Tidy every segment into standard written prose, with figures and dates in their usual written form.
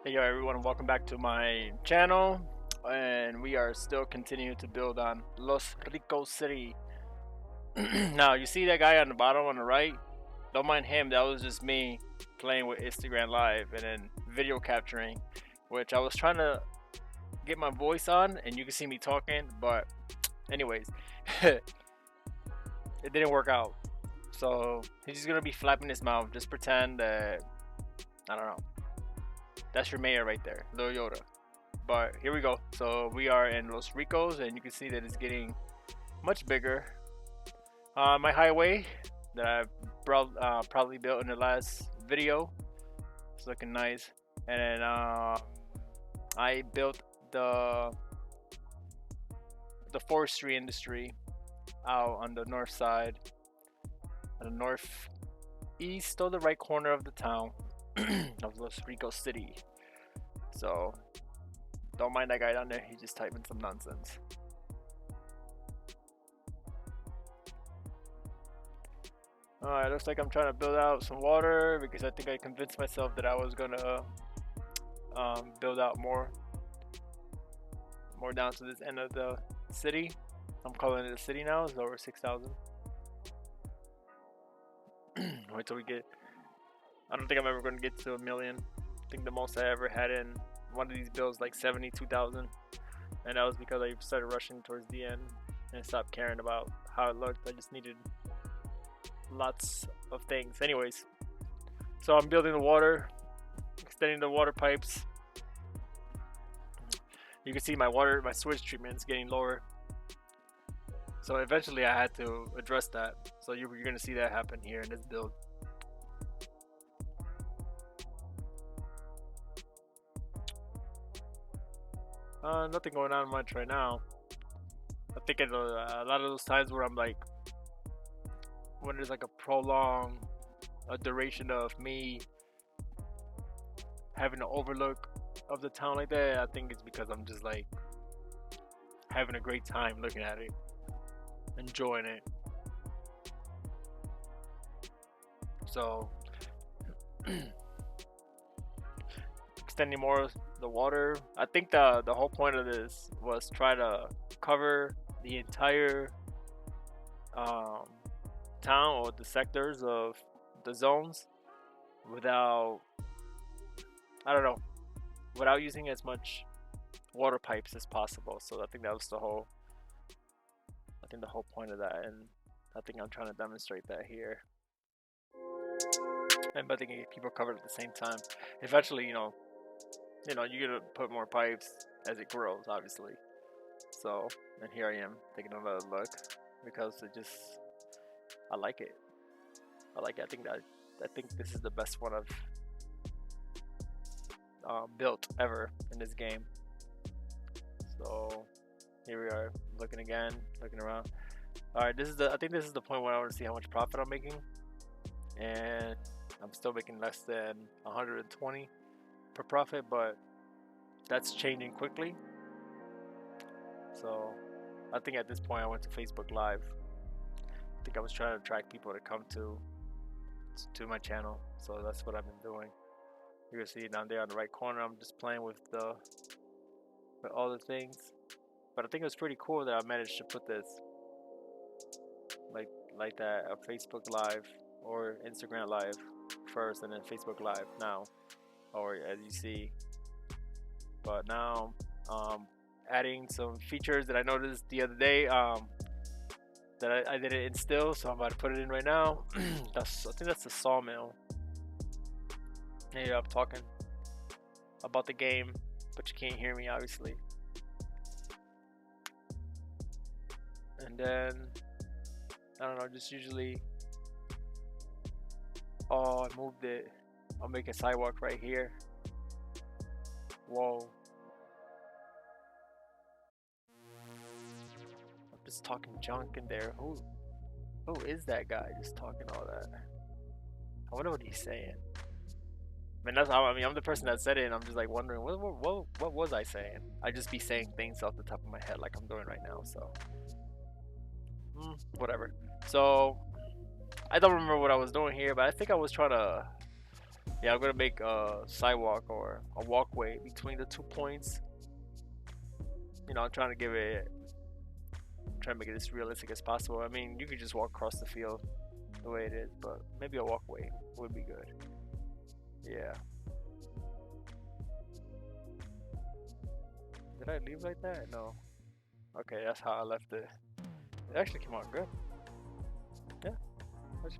Hey yo everyone, welcome back to my channel, and we are still continuing to build on Rico City. Now you see that guy on the bottom on the right? Don't mind him, that was just me playing with Instagram Live and then video capturing, which I was trying to get my voice on and you can see me talking, but anyways, it didn't work out. So he's just gonna be flapping his mouth, just pretend that, I don't know, that's your mayor right there, Lil Yoda. But here we go. So we are in Los Ricos, and you can see that it's getting much bigger. My highway that I probably built in the last video, it's looking nice. And then I built the forestry industry out on the north side, on the northeast of the right corner of the town of Los Rico City. So don't mind that guy down there. He's just typing some nonsense. Alright, looks like I'm trying to build out some water because I think I convinced myself that I was gonna build out more down to this end of the city. I'm calling it a city now. It's over 6,000. Wait till we get. I don't think I'm ever gonna get to 1,000,000. I think the most I ever had in one of these builds like 72,000, and that was because I started rushing towards the end and stopped caring about how it looked. I just needed lots of things. Anyways, so I'm building the water, extending the water pipes. You can see my sewage treatment is getting lower. So eventually I had to address that. So you're going to see that happen here in this build. Nothing going on much right now. I think a lot of those times where I'm like, when there's like a prolonged duration of me having an overlook of the town like that, I think it's because I'm just like having a great time looking at it, enjoying it. So extending more of the water. I think the whole point of this was try to cover the entire town or the sectors of the zones without, I don't know, without using as much water pipes as possible. So I think that was the whole point of that, and I think I'm trying to demonstrate that here. And by thinking people covered at the same time, eventually, you're gonna put more pipes as it grows, obviously. So, and here I am taking another look because I like it. I like it. I think this is the best one I've built ever in this game. So here we are, looking around. All right, I think this is the point where I want to see how much profit I'm making, and I'm still making less than 120 per profit, but that's changing quickly. So I think at this point I went to Facebook Live. I think I was trying to attract people to come to my channel, so that's what I've been doing. You can see down there on the right corner, I'm just playing with all the things. But I think it was pretty cool that I managed to put this like that, a Facebook Live or Instagram Live first, and then Facebook Live now, or as you see. But now, adding some features that I noticed the other day that I didn't instill, so I'm about to put it in right now. I think that's the sawmill. Yeah, I'm talking about the game, but you can't hear me, obviously. And then, I don't know, just usually, oh, I moved it. I'll make a sidewalk right here. Whoa. I'm just talking junk in there. Who is that guy just talking all that? I wonder what he's saying. I'm the person that said it, and I'm just like wondering, what was I saying? I just be saying things off the top of my head like I'm doing right now, so. Whatever. So, I don't remember what I was doing here, but I think I was trying to Yeah, I'm gonna make a sidewalk or a walkway between the 2 points. You know, I'm trying to give it, trying to make it as realistic as possible. I mean, you could just walk across the field the way it is, but maybe a walkway would be good. Yeah. Did I leave like that? No. Okay, that's how I left it. It actually came out good. Yeah, it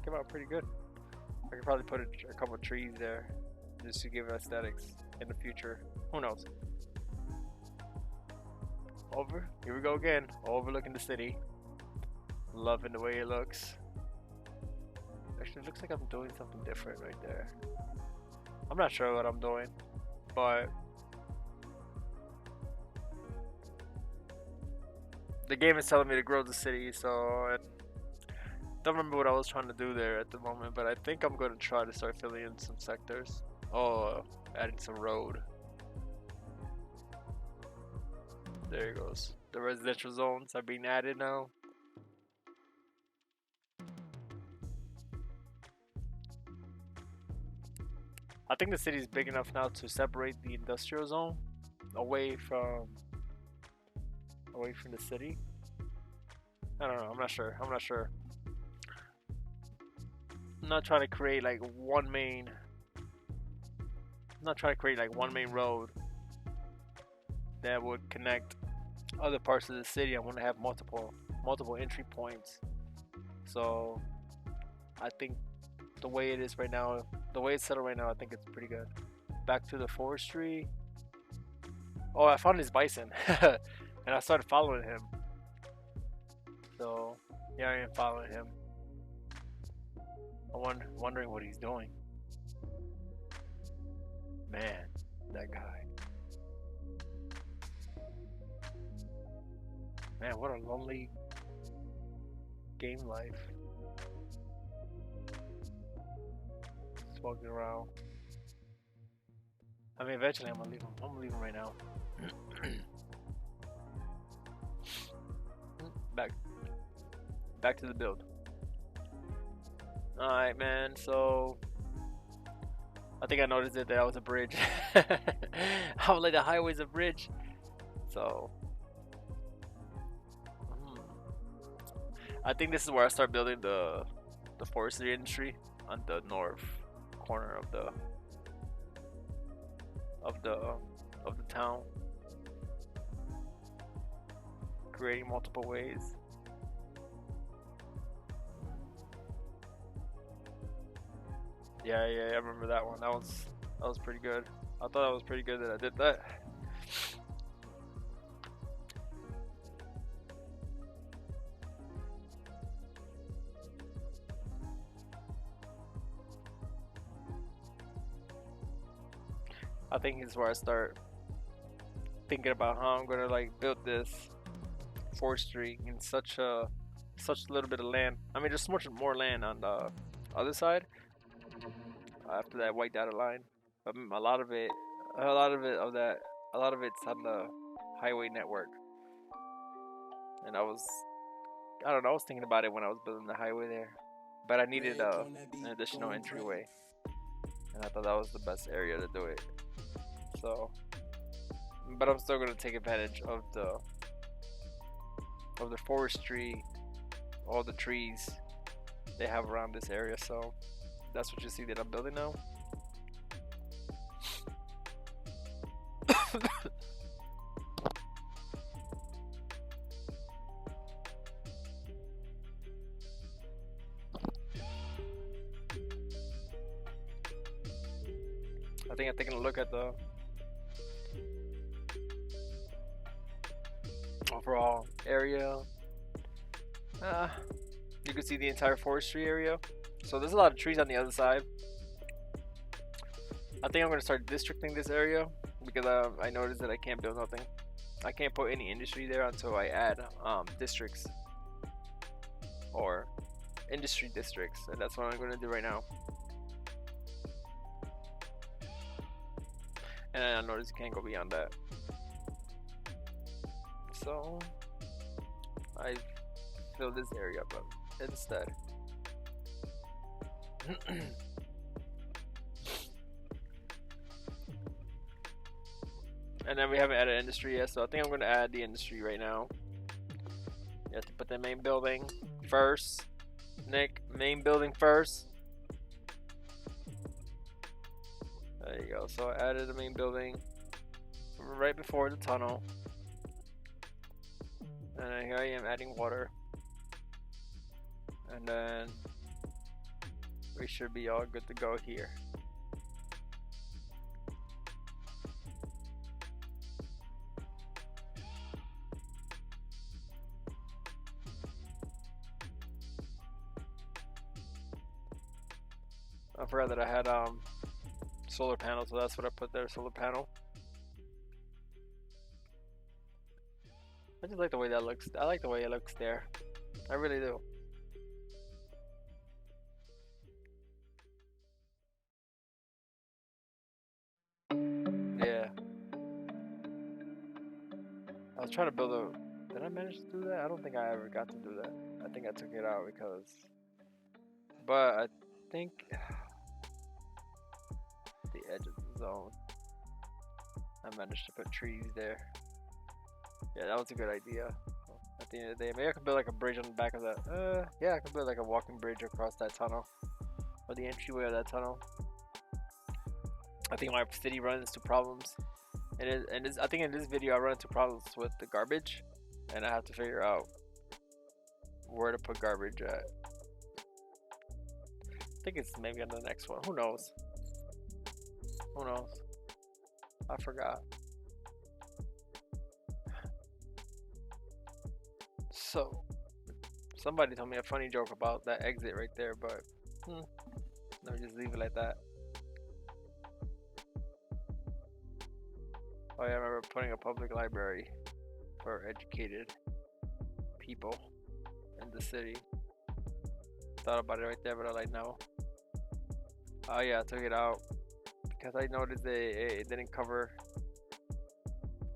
came out pretty good. I could probably put a couple of trees there just to give it aesthetics in the future. Who knows? Over. Here we go again. Overlooking the city. Loving the way it looks. Actually, it looks like I'm doing something different right there. I'm not sure what I'm doing, but the game is telling me to grow the city, so I don't remember what I was trying to do there at the moment, but I think I'm going to try to start filling in some sectors. Oh, adding some road. There it goes. The residential zones are being added now. I think the city is big enough now to separate the industrial zone away from the city. I don't know. I'm not sure. I'm not trying to create like one main. I'm not trying to create like one main road that would connect other parts of the city. I want to have multiple entry points. So I think the way it is right now, the way it's settled right now, I think it's pretty good. Back to the forestry. Oh, I found his bison, and I started following him. So yeah, I am following him. I'm wondering what he's doing. Man, that guy. Man, what a lonely game life. Just walking around. I mean, eventually I'm gonna leave him. I'm gonna leave him right now. Back to the build. Alright, man, so I think I noticed that there was a bridge. I was like, the highway's a bridge. So I think this is where I start building the forestry industry on the north corner of the town, creating multiple ways. Yeah, I remember that one. That was pretty good. I thought it was pretty good that I did that. I think this is where I start thinking about how I'm gonna like build this forestry in such a little bit of land. I mean, there's so much more land on the other side after that white dotted line, but a lot of it's on the highway network. And I don't know, I was thinking about it when I was building the highway there, but I needed an additional entryway, and I thought that was the best area to do it. So, but I'm still gonna take advantage of the forestry, all the trees they have around this area. So that's what you see that I'm building now. I think I'm taking a look at the overall area. You can see the entire forestry area. So there's a lot of trees on the other side. I think I'm gonna start districting this area because I noticed that I can't build nothing. I can't put any industry there until I add districts or industry districts, and that's what I'm gonna do right now. And I noticed you can't go beyond that. So I fill this area up instead. And then we haven't added industry yet, so I think I'm gonna add the industry right now. You have to put the main building first. Nick, main building first. There you go. So I added the main building right before the tunnel. And then here I am adding water. And then we should be all good to go here. I forgot that I had solar panel, so that's what I put there, solar panel. I just like the way that looks. I like the way it looks there. I really do. Yeah. I was trying to build a... Did I manage to do that? I don't think I ever got to do that. I think I took it out because... But I think... the edge of the zone. I managed to put trees there. Yeah, that was a good idea. At the end of the day, maybe I could build like a bridge on the back of that. Yeah, I could build like a walking bridge across that tunnel, or the entryway of that tunnel. I think my city runs into problems, I think in this video I run into problems with the garbage, and I have to figure out where to put garbage at. I think it's maybe on the next one. Who knows? Who knows? I forgot. So, somebody told me a funny joke about that exit right there, but let me just leave it like that. Oh yeah, I remember putting a public library for educated people in the city. Thought about it right there, but I like no. Oh yeah, I took it out because I noticed it didn't cover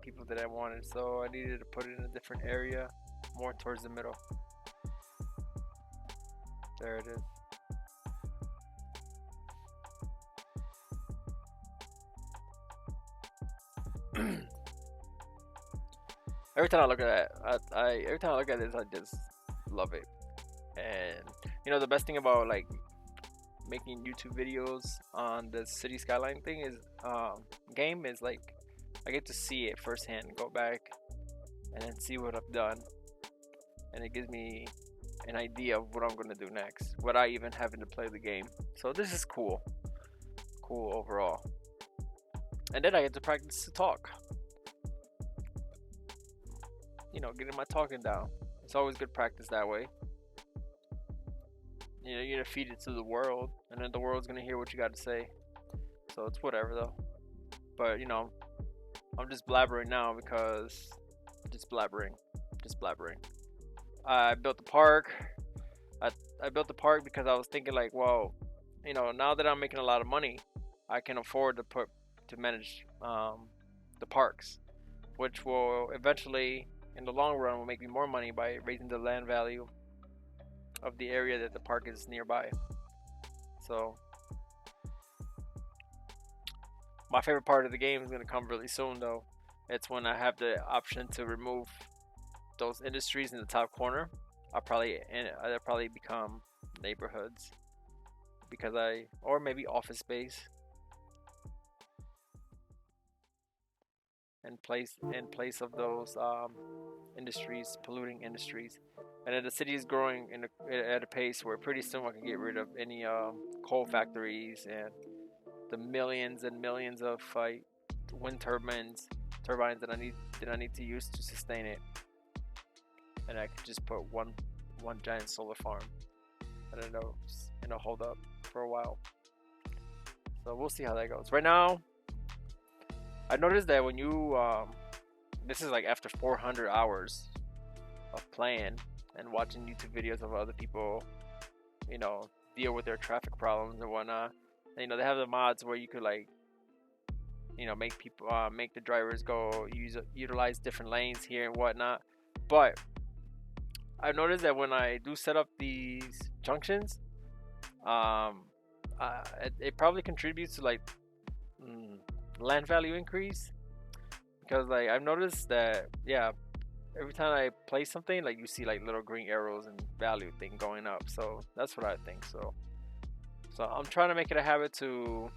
people that I wanted, so I needed to put it in a different area, more towards the middle. There it is. Every time I look at that, every time I look at this, I just love it. And you know, the best thing about like making YouTube videos on the city skyline thing is game is like I get to see it firsthand, go back and then see what I've done, and it gives me an idea of what I'm gonna do next without even having to play the game. So this is cool overall. And then I get to practice to talk, you know, getting my talking down. It's always good practice that way. You know, you're gonna feed it to the world, and then the world's gonna hear what you got to say. So it's whatever though. But you know, I'm just blabbering now because just blabbering. I built the park. I built the park because I was thinking like, well, you know, now that I'm making a lot of money, I can afford to manage the parks, which will eventually, in the long run, will make me more money by raising the land value of the area that the park is nearby. So my favorite part of the game is going to come really soon though. It's when I have the option to remove those industries in the top corner. I'll probably become neighborhoods because or maybe office space in place of those industries, polluting industries. And then the city is growing at a pace where pretty soon I can get rid of any coal factories and the millions and millions of wind turbines that I need to use to sustain it. And I could just put one giant solar farm, and it'll hold up for a while. So we'll see how that goes. Right now, I noticed that when you this is like after 400 hours of playing and watching YouTube videos of other people, you know, deal with their traffic problems and whatnot. And, you know, they have the mods where you could like, you know, make the drivers utilize different lanes here and whatnot. But I've noticed that when I do set up these junctions, it probably contributes to like land value increase, because like I've noticed that, yeah, every time I play something, like you see like little green arrows and value thing going up. So that's what I think. So I'm trying to make it a habit to,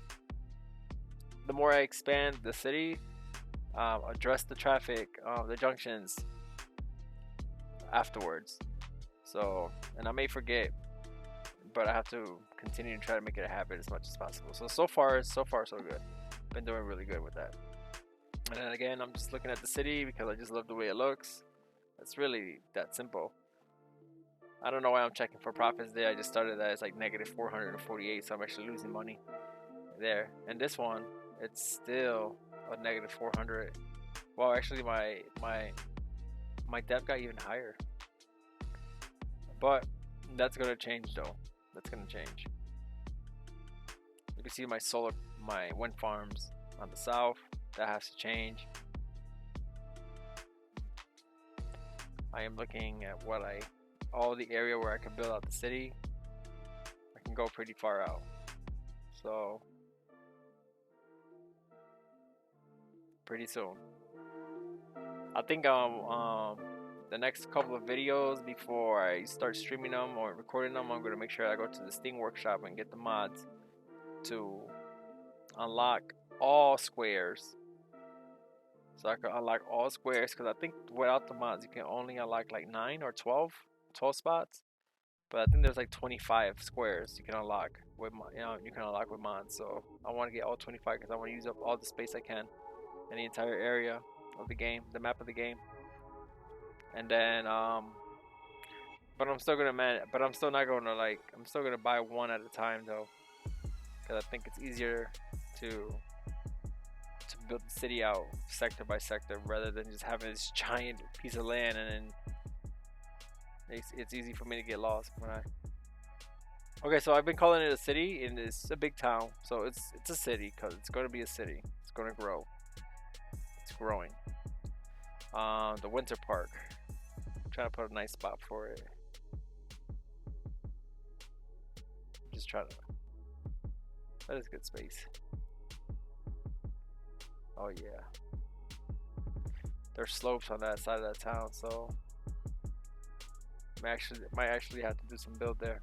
the more I expand the city, address the traffic, the junctions afterwards. So, and I may forget, but I have to continue to try to make it a habit as much as possible. So far, so good. Been doing really good with that. And then again, I'm just looking at the city because I just love the way it looks. It's really that simple. I don't know why I'm checking for profits there. I just started that. It's like negative 448, so I'm actually losing money there. And this one, it's still a negative 400. Well, actually, my debt got even higher. But that's gonna change though. That's gonna change. You can see my wind farms on the south. That has to change. I am looking at all the area where I can build out the city. I can go pretty far out. So pretty soon. I think the next couple of videos before I start streaming them or recording them, I'm gonna make sure I go to the Steam workshop and get the mods to unlock all squares. So I can unlock all squares, because I think without the mods you can only unlock like 9 or 12 spots. But I think there's like 25 squares you can unlock with mods. So I want to get all 25 because I want to use up all the space I can in the entire area of the game, the map of the game. And then but I'm still not gonna I'm still gonna buy one at a time though, because I think it's easier to build the city out sector by sector rather than just having this giant piece of land, and then it's easy for me to get lost when I. Okay, so I've been calling it a city, and it's a big town, so it's a city because it's going to be a city. It's going to grow. It's growing. The winter park. I'm trying to put a nice spot for it. Just trying to. That is good space. Oh yeah. There's slopes on that side of that town, so might actually have to do some build there.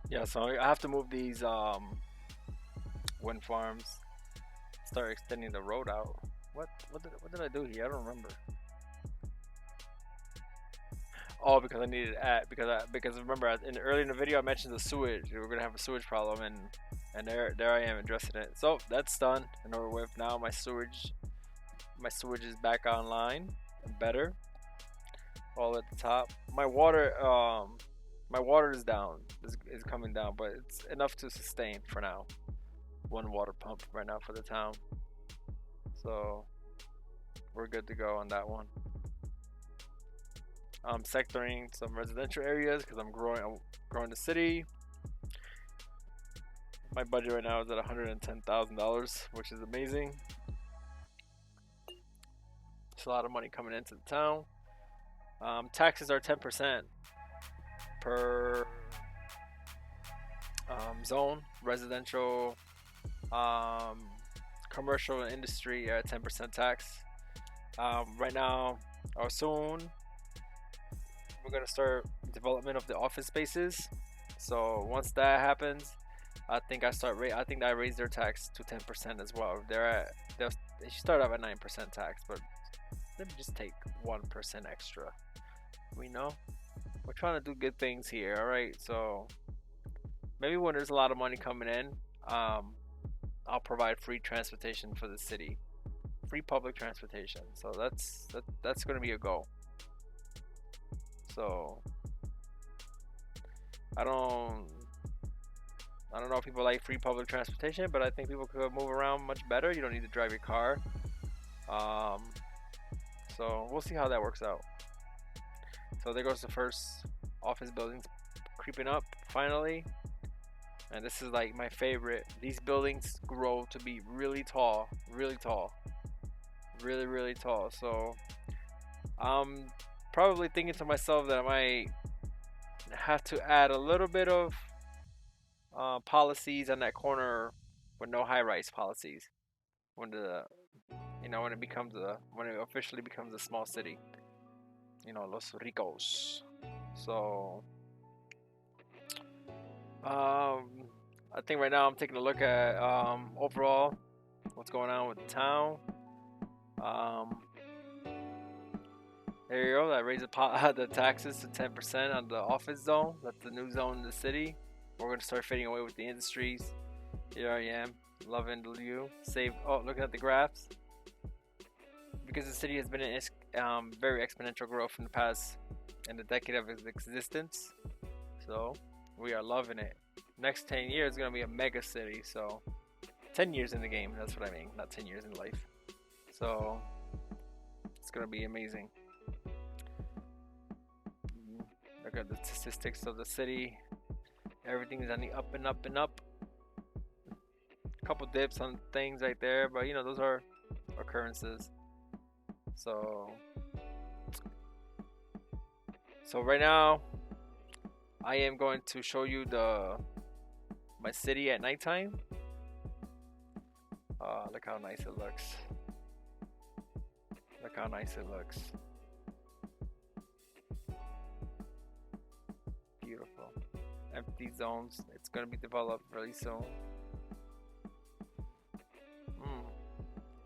Yeah, so I have to move these wind farms. Start extending the road out. What did I do here? I don't remember. Oh, because I needed to add, because remember early in the video I mentioned the sewage. We were gonna have a sewage problem, and there I am addressing it. So that's done and over with. Now my sewage is back online and better. All at the top. My water is down. Is coming down, but it's enough to sustain for now. One water pump right now for the town. So we're good to go on that one. I'm sectoring some residential areas because I'm growing the city. My budget right now is at $110,000, which is amazing. It's a lot of money coming into the town. Taxes are 10% per zone. Residential, commercial, and industry are at 10% tax. Right now, or soon, we're gonna start development of the office spaces. So once that happens, I think I raise their tax to 10% as well. They should start off at 9% tax, but let me just take 1% extra. We're trying to do good things here, all right? So maybe when there's a lot of money coming in, I'll provide free transportation for the city, free public transportation. So that's going to be a goal. So I don't know if people like free public transportation, but I think people could move around much better. You don't need to drive your car. So we'll see how that works out. So there goes the first office buildings creeping up finally. And this is like my favorite. These buildings grow to be really tall, really tall. Really, really tall. So I'm probably thinking to myself that I might have to add a little bit of policies on that corner with no high-rise policies when the You know, when it officially becomes a small city. You know, Los Ricos. So, I think right now I'm taking a look at overall what's going on with the town. There you go. That raises the taxes to 10% on the office zone. That's the new zone in the city. We're gonna start fading away with the industries. Here I am, loving the view. Save. Oh, looking at the graphs. Because the city has been in very exponential growth in the decade of its existence. So we are loving it. Next 10 years is gonna be a mega city. So 10 years in the game. That's what I mean. Not 10 years in life. So it's gonna be amazing. Look at the statistics of the city. Everything is on the up and up and up. A couple dips on things right there, but you know, those are occurrences. So right now I am going to show you my city at nighttime. Look how nice it looks. Look how nice it looks. Beautiful. Empty zones. It's going to be developed really soon.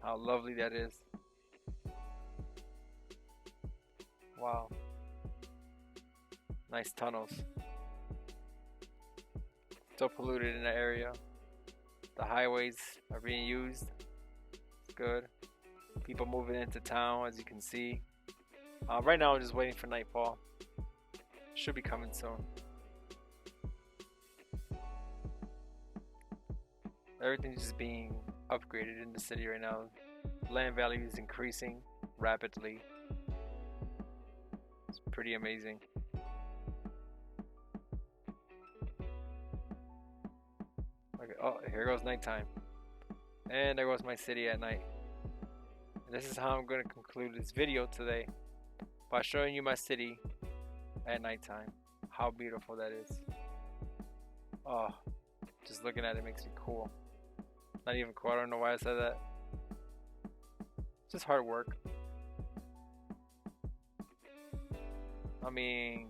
How lovely that is. Wow. Nice tunnels. Still polluted in the area. The highways are being used. It's good. People moving into town, as you can see. Right now I'm just waiting for nightfall. Should be coming soon. Everything's just being upgraded in the city right now. Land value is increasing rapidly. It's pretty amazing. Okay, oh, here goes nighttime. And there goes my city at night. And this is how I'm going to conclude this video today. By showing you my city at nighttime. How beautiful that is. Oh, just looking at it makes me cool. Not even cool. I don't know why I said that. It's just hard work. I mean,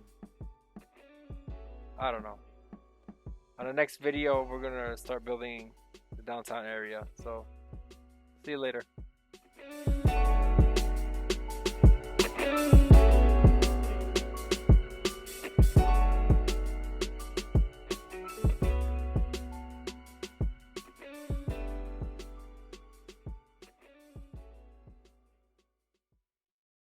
I don't know. On the next video, we're gonna start building the downtown area. So, see you later.